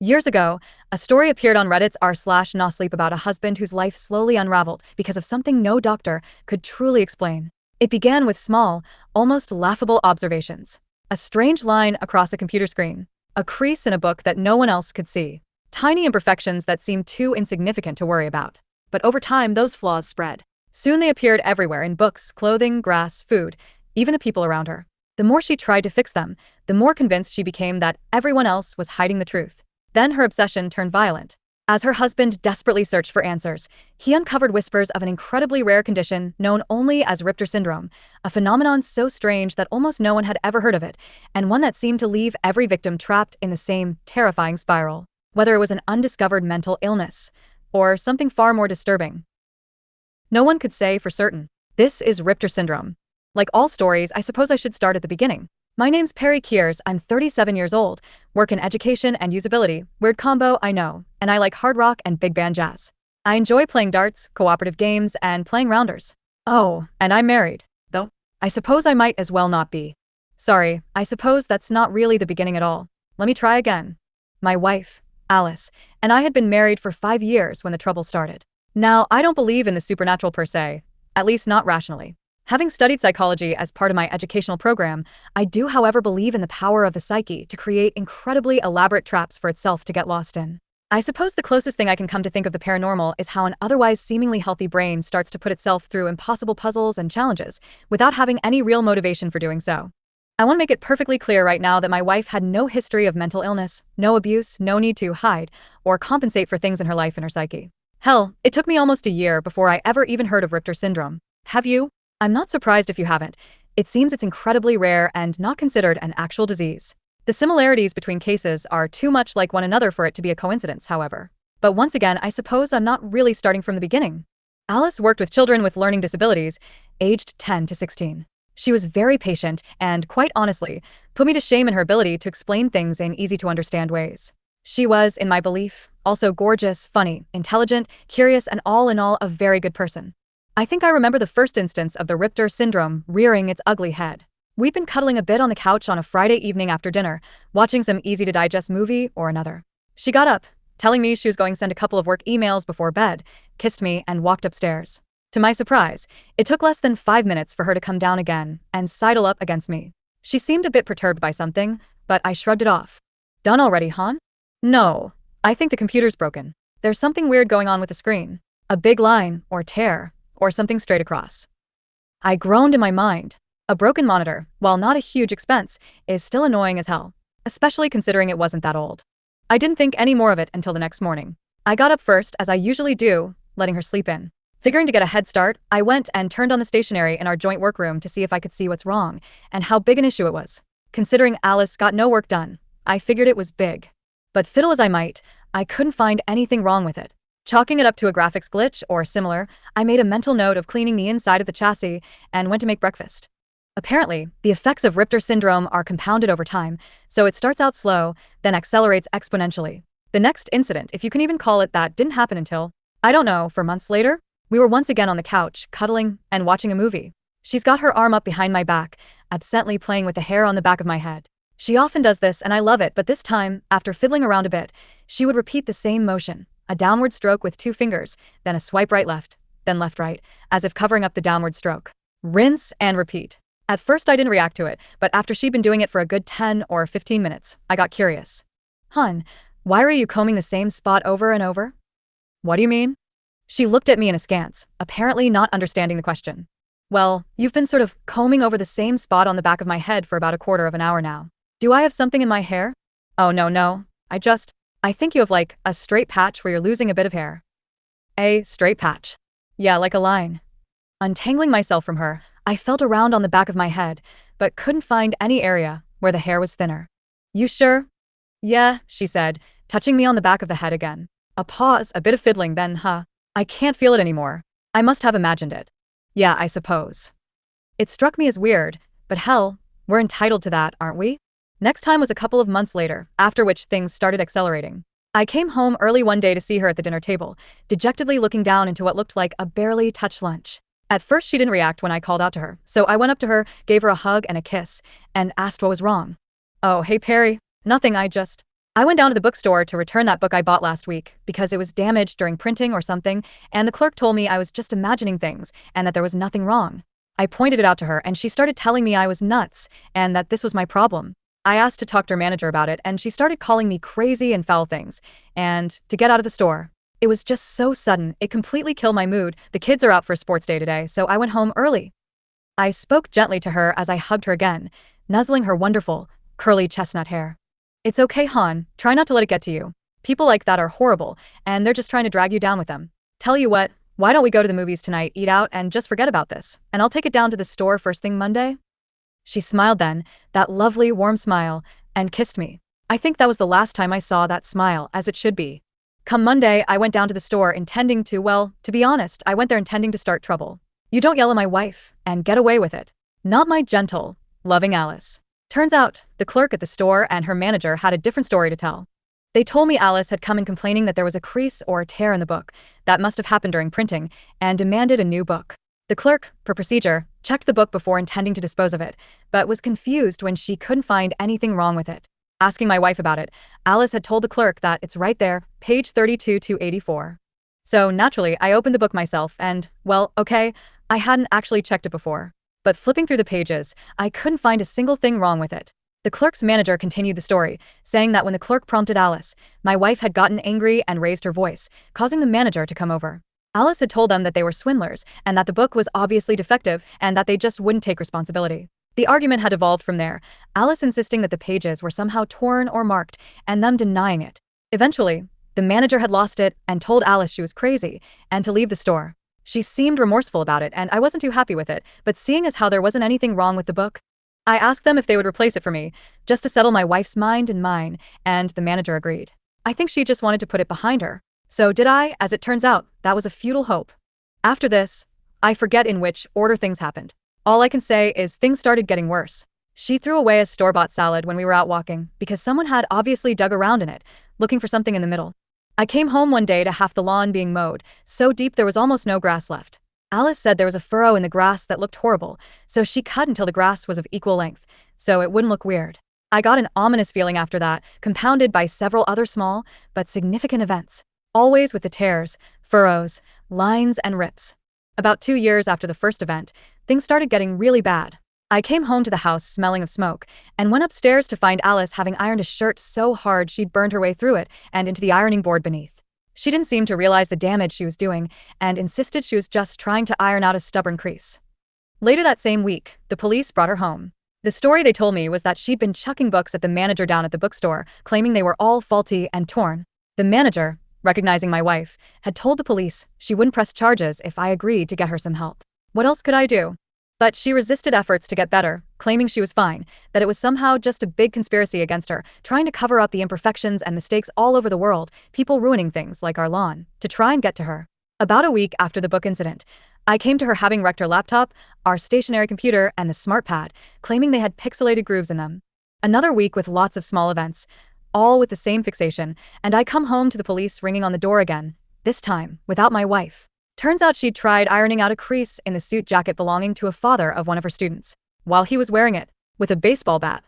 Years ago, a story appeared on Reddit's r/nosleep about a husband whose life slowly unraveled because of something no doctor could truly explain. It began with small, almost laughable observations. A strange line across a computer screen. A crease in a book that no one else could see. Tiny imperfections that seemed too insignificant to worry about. But over time, those flaws spread. Soon they appeared everywhere in books, clothing, grass, food, even the people around her. The more she tried to fix them, the more convinced she became that everyone else was hiding the truth. Then her obsession turned violent. As her husband desperately searched for answers, he uncovered whispers of an incredibly rare condition known only as RIPTER syndrome, a phenomenon so strange that almost no one had ever heard of it, and one that seemed to leave every victim trapped in the same terrifying spiral. Whether it was an undiscovered mental illness, or something far more disturbing, no one could say for certain. This is RIPTER syndrome. Like all stories, I suppose I should start at the beginning. My name's Perry Kiers, I'm 37 years old, work in education and usability, weird combo I know, and I like hard rock and big band jazz. I enjoy playing darts, cooperative games, and playing rounders. Oh, and I'm married, though. I suppose I might as well not be. Sorry, I suppose that's not really the beginning at all. Let me try again. My wife, Alice, and I had been married for 5 years when the trouble started. Now, I don't believe in the supernatural per se, at least not rationally. Having studied psychology as part of my educational program, I do however believe in the power of the psyche to create incredibly elaborate traps for itself to get lost in. I suppose the closest thing I can come to think of the paranormal is how an otherwise seemingly healthy brain starts to put itself through impossible puzzles and challenges without having any real motivation for doing so. I want to make it perfectly clear right now that my wife had no history of mental illness, no abuse, no need to hide or compensate for things in her life and her psyche. Hell, it took me almost a year before I ever even heard of RIPTER syndrome. Have you? I'm not surprised if you haven't. It seems it's incredibly rare and not considered an actual disease. The similarities between cases are too much like one another for it to be a coincidence, however. But once again, I suppose I'm not really starting from the beginning. Alice worked with children with learning disabilities, aged 10 to 16. She was very patient and, quite honestly, put me to shame in her ability to explain things in easy-to-understand ways. She was, in my belief, also gorgeous, funny, intelligent, curious, and all in all a very good person. I think I remember the first instance of the RIPTER syndrome rearing its ugly head. We'd been cuddling a bit on the couch on a Friday evening after dinner, watching some easy-to-digest movie or another. She got up, telling me she was going to send a couple of work emails before bed, kissed me, and walked upstairs. To my surprise, it took less than 5 minutes for her to come down again and sidle up against me. She seemed a bit perturbed by something, but I shrugged it off. Done already, hon? No. I think the computer's broken. There's something weird going on with the screen. A big line, or tear, or something straight across. I groaned in my mind. A broken monitor, while not a huge expense, is still annoying as hell, especially considering it wasn't that old. I didn't think any more of it until the next morning. I got up first, as I usually do, letting her sleep in. Figuring to get a head start, I went and turned on the stationery in our joint workroom to see if I could see what's wrong, and how big an issue it was. Considering Alice got no work done, I figured it was big. But fiddle as I might, I couldn't find anything wrong with it. Chalking it up to a graphics glitch or similar, I made a mental note of cleaning the inside of the chassis and went to make breakfast. Apparently, the effects of RIPTER syndrome are compounded over time, so it starts out slow, then accelerates exponentially. The next incident, if you can even call it that, didn't happen until, I don't know, for months later? We were once again on the couch, cuddling and watching a movie. She's got her arm up behind my back, absently playing with the hair on the back of my head. She often does this and I love it, but this time, after fiddling around a bit, she would repeat the same motion. A downward stroke with 2 fingers, then a swipe right-left, then left-right, as if covering up the downward stroke. Rinse and repeat. At first I didn't react to it, but after she'd been doing it for a good 10 or 15 minutes, I got curious. Hun, why are you combing the same spot over and over? What do you mean? She looked at me in askance, apparently not understanding the question. Well, you've been sort of combing over the same spot on the back of my head for about a quarter of an hour now. Do I have something in my hair? Oh no, I think you have like a straight patch where you're losing a bit of hair. A straight patch. Yeah, like a line. Untangling myself from her, I felt around on the back of my head, but couldn't find any area where the hair was thinner. You sure? Yeah, she said, touching me on the back of the head again. A pause, a bit of fiddling, then, I can't feel it anymore. I must have imagined it. Yeah, I suppose. It struck me as weird, but hell, we're entitled to that, aren't we? Next time was a couple of months later, after which things started accelerating. I came home early one day to see her at the dinner table, dejectedly looking down into what looked like a barely touched lunch. At first she didn't react when I called out to her, so I went up to her, gave her a hug and a kiss, and asked what was wrong. Oh, hey Perry. Nothing, I went down to the bookstore to return that book I bought last week because it was damaged during printing or something, and the clerk told me I was just imagining things and that there was nothing wrong. I pointed it out to her and she started telling me I was nuts and that this was my problem. I asked to talk to her manager about it and she started calling me crazy and foul things, and to get out of the store. It was just so sudden, it completely killed my mood. The kids are out for sports day today, so I went home early. I spoke gently to her as I hugged her again, nuzzling her wonderful, curly chestnut hair. It's okay, hon, try not to let it get to you. People like that are horrible, and they're just trying to drag you down with them. Tell you what, why don't we go to the movies tonight, eat out, and just forget about this, and I'll take it down to the store first thing Monday? She smiled then, that lovely, warm smile, and kissed me. I think that was the last time I saw that smile, as it should be. Come Monday, I went down to the store intending to, well, to be honest, I went there intending to start trouble. You don't yell at my wife, and get away with it. Not my gentle, loving Alice. Turns out, the clerk at the store and her manager had a different story to tell. They told me Alice had come in complaining that there was a crease or a tear in the book that must have happened during printing and demanded a new book. The clerk, per procedure, checked the book before intending to dispose of it, but was confused when she couldn't find anything wrong with it. Asking my wife about it, Alice had told the clerk that it's right there, page 32 to 84. So naturally, I opened the book myself and, well, okay, I hadn't actually checked it before. But flipping through the pages, I couldn't find a single thing wrong with it. The clerk's manager continued the story, saying that when the clerk prompted Alice, my wife had gotten angry and raised her voice, causing the manager to come over. Alice had told them that they were swindlers and that the book was obviously defective and that they just wouldn't take responsibility. The argument had evolved from there, Alice insisting that the pages were somehow torn or marked and them denying it. Eventually, the manager had lost it and told Alice she was crazy and to leave the store. She seemed remorseful about it and I wasn't too happy with it, but seeing as how there wasn't anything wrong with the book, I asked them if they would replace it for me, just to settle my wife's mind and mine, and the manager agreed. I think she just wanted to put it behind her. So did I, as it turns out, that was a futile hope. After this, I forget in which order things happened. All I can say is things started getting worse. She threw away a store-bought salad when we were out walking because someone had obviously dug around in it, looking for something in the middle. I came home one day to half the lawn being mowed, so deep there was almost no grass left. Alice said there was a furrow in the grass that looked horrible, so she cut until the grass was of equal length, so it wouldn't look weird. I got an ominous feeling after that, compounded by several other small, but significant events. Always with the tears, furrows, lines, and rips. About 2 years after the first event, things started getting really bad. I came home to the house smelling of smoke, and went upstairs to find Alice having ironed a shirt so hard she'd burned her way through it and into the ironing board beneath. She didn't seem to realize the damage she was doing, and insisted she was just trying to iron out a stubborn crease. Later that same week, the police brought her home. The story they told me was that she'd been chucking books at the manager down at the bookstore, claiming they were all faulty and torn. The manager, recognizing my wife, had told the police she wouldn't press charges if I agreed to get her some help. What else could I do? But she resisted efforts to get better, claiming she was fine, that it was somehow just a big conspiracy against her, trying to cover up the imperfections and mistakes all over the world, people ruining things like our lawn, to try and get to her. About a week after the book incident, I came to her having wrecked her laptop, our stationary computer, and the smart pad, claiming they had pixelated grooves in them. Another week with lots of small events, all with the same fixation, and I come home to the police ringing on the door again, this time without my wife. Turns out she'd tried ironing out a crease in the suit jacket belonging to a father of one of her students, while he was wearing it, with a baseball bat.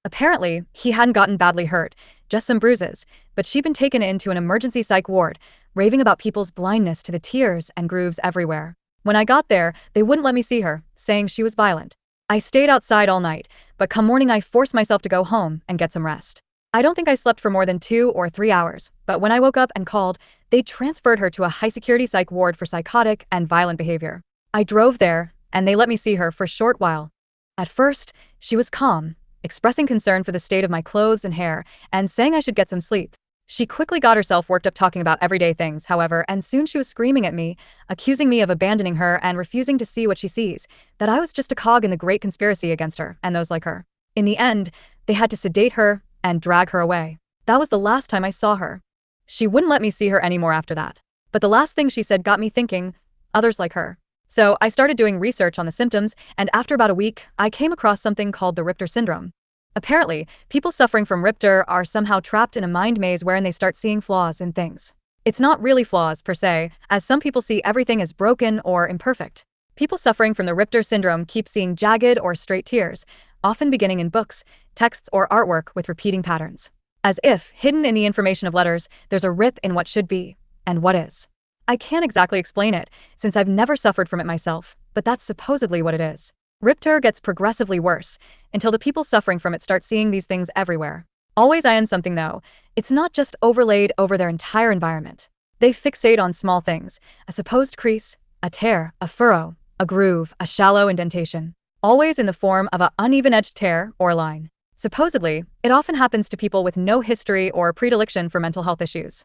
Apparently, he hadn't gotten badly hurt, just some bruises, but she'd been taken into an emergency psych ward, raving about people's blindness to the tears and grooves everywhere. When I got there, they wouldn't let me see her, saying she was violent. I stayed outside all night, but come morning I forced myself to go home and get some rest. I don't think I slept for more than 2 or 3 hours, but when I woke up and called, they transferred her to a high-security psych ward for psychotic and violent behavior. I drove there, and they let me see her for a short while. At first, she was calm, expressing concern for the state of my clothes and hair, and saying I should get some sleep. She quickly got herself worked up talking about everyday things, however, and soon she was screaming at me, accusing me of abandoning her and refusing to see what she sees, that I was just a cog in the great conspiracy against her and those like her. In the end, they had to sedate her and drag her away. That was the last time I saw her. She wouldn't let me see her anymore after that. But the last thing she said got me thinking, others like her. So I started doing research on the symptoms, and after about a week, I came across something called the RIPTER syndrome. Apparently, people suffering from RIPTER are somehow trapped in a mind maze wherein they start seeing flaws in things. It's not really flaws per se, as some people see everything as broken or imperfect. People suffering from the RIPTER syndrome keep seeing jagged or straight tears, often beginning in books, texts, or artwork with repeating patterns. As if, hidden in the information of letters, there's a rip in what should be, and what is. I can't exactly explain it, since I've never suffered from it myself, but that's supposedly what it is. RIPTER gets progressively worse, until the people suffering from it start seeing these things everywhere. Always I end something though, it's not just overlaid over their entire environment. They fixate on small things, a supposed crease, a tear, a furrow, a groove, a shallow indentation. Always in the form of an uneven-edged tear or line. Supposedly, it often happens to people with no history or predilection for mental health issues.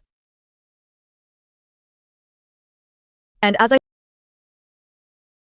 And as I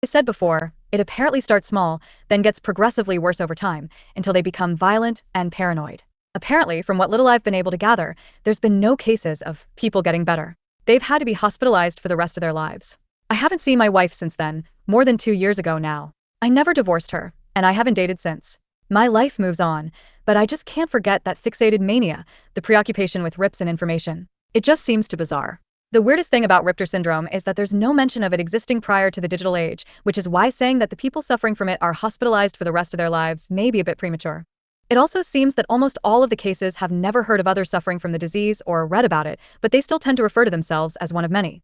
said before, it apparently starts small, then gets progressively worse over time, until they become violent and paranoid. Apparently, from what little I've been able to gather, there's been no cases of people getting better. They've had to be hospitalized for the rest of their lives. I haven't seen my wife since then, more than 2 years ago now. I never divorced her, and I haven't dated since. My life moves on, but I just can't forget that fixated mania, the preoccupation with rips and information. It just seems too bizarre. The weirdest thing about RIPTER syndrome is that there's no mention of it existing prior to the digital age, which is why saying that the people suffering from it are hospitalized for the rest of their lives may be a bit premature. It also seems that almost all of the cases have never heard of others suffering from the disease or read about it, but they still tend to refer to themselves as one of many.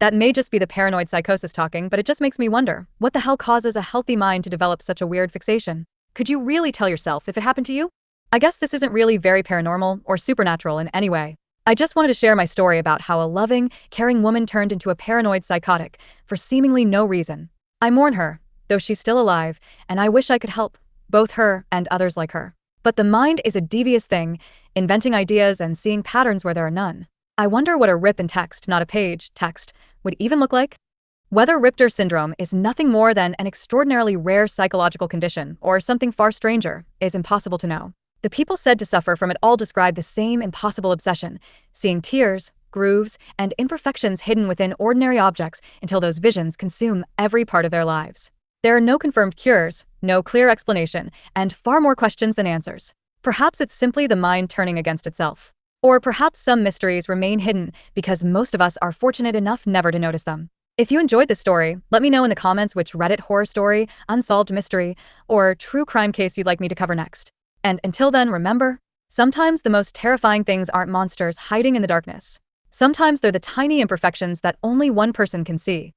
That may just be the paranoid psychosis talking, but it just makes me wonder, what the hell causes a healthy mind to develop such a weird fixation? Could you really tell yourself if it happened to you? I guess this isn't really very paranormal or supernatural in any way. I just wanted to share my story about how a loving, caring woman turned into a paranoid psychotic for seemingly no reason. I mourn her, though she's still alive, and I wish I could help, both her and others like her. But the mind is a devious thing, inventing ideas and seeing patterns where there are none. I wonder what a rip in text, not a page, text, would even look like? Whether RIPTER syndrome is nothing more than an extraordinarily rare psychological condition or something far stranger is impossible to know. The people said to suffer from it all describe the same impossible obsession, seeing tears, grooves, and imperfections hidden within ordinary objects until those visions consume every part of their lives. There are no confirmed cures, no clear explanation, and far more questions than answers. Perhaps it's simply the mind turning against itself. Or perhaps some mysteries remain hidden because most of us are fortunate enough never to notice them. If you enjoyed this story, let me know in the comments which Reddit horror story, unsolved mystery, or true crime case you'd like me to cover next. And until then, remember, sometimes the most terrifying things aren't monsters hiding in the darkness. Sometimes they're the tiny imperfections that only one person can see.